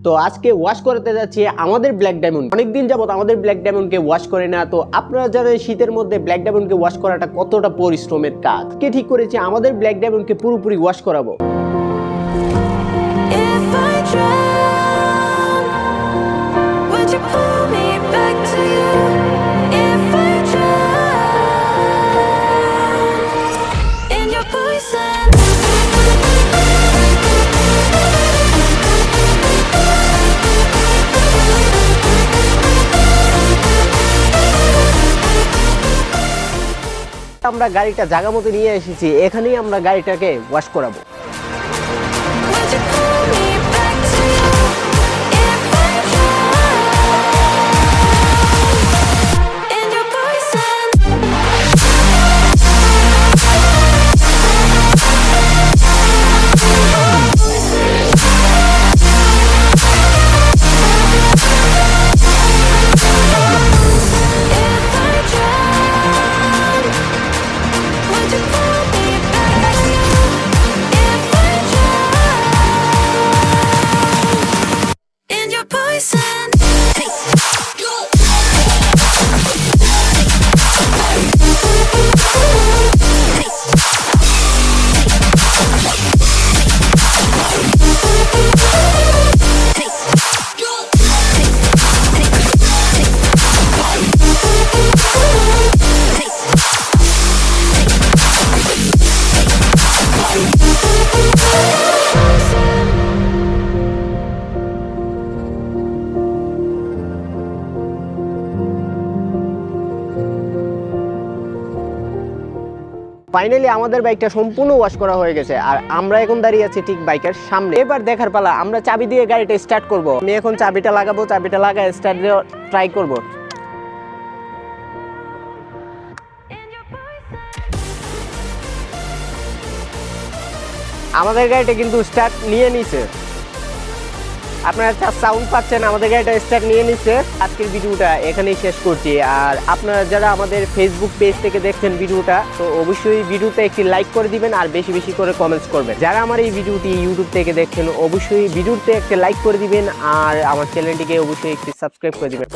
তো আজকে ওয়াশ করতে যাচ্ছি আমাদের ব্ল্যাক ডায়মন্ড। অনেকদিন যাবত আমাদের ব্ল্যাক ডায়মন্ডকে ওয়াশ করে না। তো আপনারা জানেন শীতের মধ্যে ব্ল্যাক ডায়মন্ডকে ওয়াশ করাটা কতটা পরিশ্রমের কাজ। কে ঠিক করেছে আমাদের ব্ল্যাক ডায়মন্ডকে পুরোপুরি ওয়াশ করাবো। আমরা গাড়িটা জায়গা মতো নিয়ে এসেছি, এখানেই আমরা গাড়িটাকে ওয়াশ করাবো। ফাইনালি আমাদের বাইকটা সম্পূর্ণ ওয়াশ করা হয়ে গেছে, আর আমরা এখন দাঁড়িয়ে আছি ঠিক বাইকের সামনে। এবার দেখার পালা, আমরা চাবি দিয়ে গাড়িটা স্টার্ট করব। আমি এখন চাবিটা লাগাবো, চাবিটা লাগায় স্টার্ট দিয়ে ট্রাই করব। আমাদের গাড়িটা কিন্তু স্টার্ট নিয়ে নিছে, আপনারা সাউন্ড পাচ্ছেন, আমাদের গাড়িটা স্টার্ট নিয়ে নিচ্ছে। আজকের ভিডিওটা এখানেই শেষ করছি। আর আপনারা যারা আমাদের ফেসবুক পেজ থেকে দেখছেন ভিডিওটা, তো অবশ্যই ভিডিওতে একটি লাইক করে দিবেন আর বেশি বেশি করে কমেন্টস করবেন। যারা আমার এই ভিডিওটি ইউটিউব থেকে দেখছেন, অবশ্যই ভিডিওতে একটা লাইক করে দিবেন আর আমার চ্যানেলটিকে অবশ্যই একটি সাবস্ক্রাইব করে দিবেন।